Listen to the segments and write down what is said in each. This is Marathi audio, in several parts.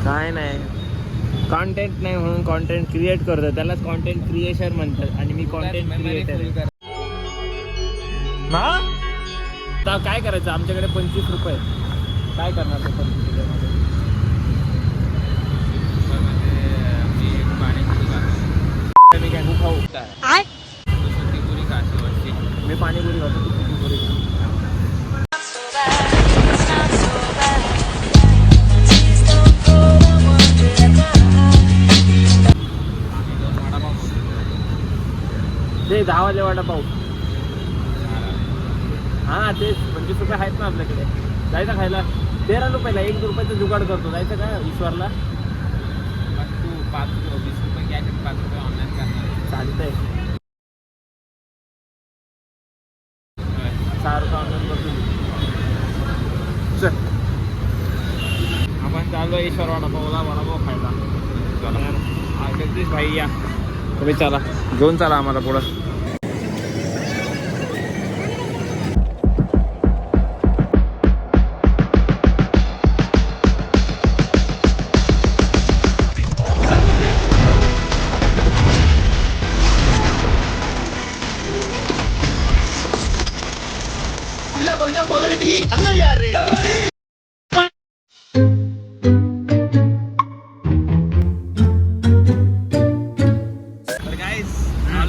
काय नाही, कॉन्टेंट नाही म्हणून कॉन्टेंट क्रिएट करतो, त्यालाच कॉन्टेंट क्रिएशन म्हणतात आणि मी कॉन्टेंट क्रिएटर. आता काय करायचं, आमच्याकडे 25 रुपये, काय करणार ते 25 रुपयामध्ये? मी काय खाऊ? मी पाणीपुरी खातो. ते 10 वाले वडापाव. हा तेच 25 रुपये आहेत ना आपल्याकडे. जायचं खायला. 13 रुपयाला 1 रुपयाचं जुगाड करतो. जायचं का ईश्वरला? तू 20 रुपये घ्यायचे, 5 रुपये ऑनलाईन करणार. चालतंय. 6 रुपये ऑनलाईन करतो. चल आपण चाललो ईश्वर वडापावला वडापाव खायला. जगदीश भाई या तुम्ही, चला घेऊन चला आम्हाला पुढं.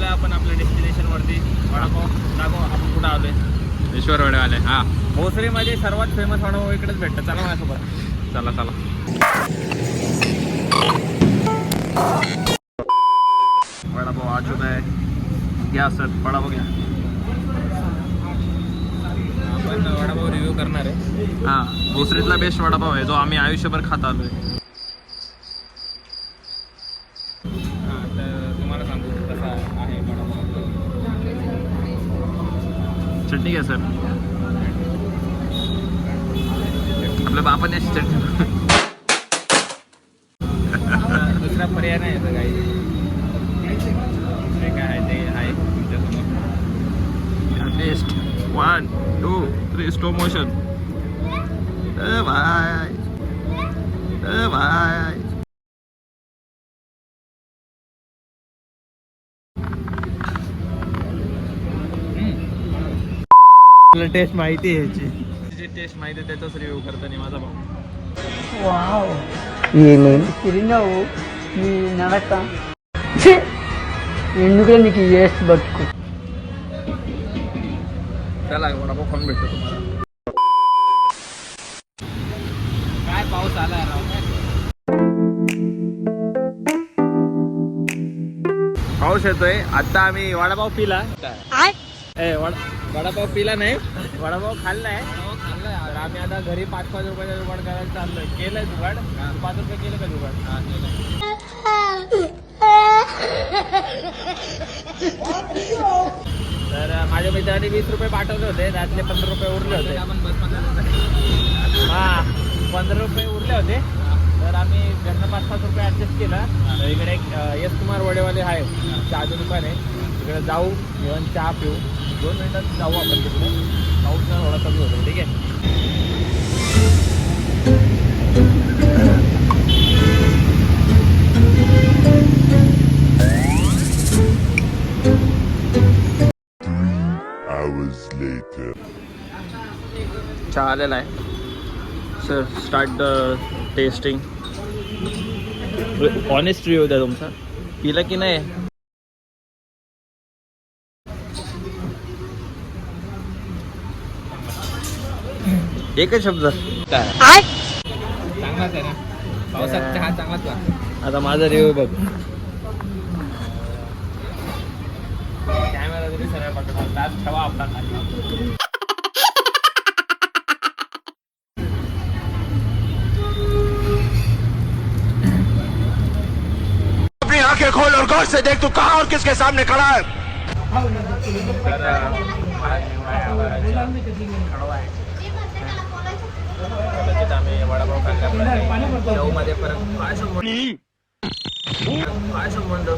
आपण आपल्या डेस्टिनेशन वरती वडापाव दाखव. आपण कुठं आलोय? ईश्वर वडेवाले. हा, भोसरीमध्ये सर्वात फेमस वडापाव इकडेच भेटतं. चला माझ्यासोबत. चला चला. वडापाव आ चुका आहे. घ्या सर वडापाव घ्या. आपण वडापाव रिव्ह्यू करणार आहे. हा, भोसरीतला बेस्ट वडापाव आहे जो आम्ही आयुष्यभर खात आलोय. चटणी घ्या सर. आपल्या बापाने अशी चटणी. दुसरा पर्याय नाही येतं काही. काय आहे ते आहे तुमच्यासमोर. Test 1 2 3 slow motion. भाई भाई टेस्ट माहिती आहे याची. जी टेस्ट माहिती आहे त्याचाच रिव्ह्यू करताना माझा भाऊ. వావ్ ఏమేమి తిరిగినావు నీ నడక ఎందుకులే నీకు వేస్ట్ బతుకు. चला वडापाव खाऊन भेटतो तुम्हाला. काय पाऊस आला राव. पाऊस येतोय. आता आम्ही वडापाव पिला. वडापाव पिला नाही, वडापाव खाल्लाय. आम्ही आता घरी 5-5 रुपयाचा जुगाड करायला चाललोय. केलंय जुगाड. 5 रुपये केलं का जुगाड? तर माझ्या मित्राने 20 रुपये पाठवले होते, त्यातले 15 रुपये उरले होते. हा 15 रुपये उरले होते. तर आम्ही घरनं 5-7 रुपये ॲडजस्ट केला. तर इकडे एक यश कुमार वडेवाले आहे, चहाचं दुकान आहे. तिकडे जाऊ, घेऊन चहा पिऊ. 2 मिनिटात जाऊ आपण तिकडे. पाऊस थोडा कमी होतो. ठीक आहे. चहा आलेला आहे. Sir start the testing. Honest review द्या तुमचा. पिला की नाही? एकच शब्द. चांगलाच आहे ना पावसात चहा, चांगलाच लागतो. आता माझा रिव्ह्यू बघ. कॅमेरा जरी सरळ पकडला त्यात ठेवा आपला खाली. अपनी आंखें खोल और गौर से देख तू कहां और किसके सामने खड़ा है. आम्ही वडापाव खाल्ला. शेवमध्ये परत काय संबंध?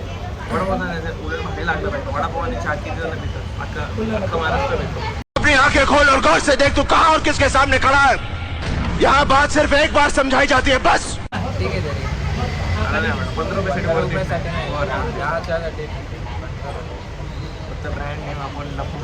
वडापाव उलट भारी लागलं पाहिजे. वडापाव आणि चहा किती जण पितात? अख्खा महाराष्ट्र पितो. अपनी आंखें खोल और गौर से देख तू कहां और किसके सामने खड़ा है. यहाँ बात सिर्फ एक बार समझाई जाती है बस. ठीक आहे तरी 15 रुपयासाठी नाही त्यासाठी फक्त ब्रँड नेम आपण लपू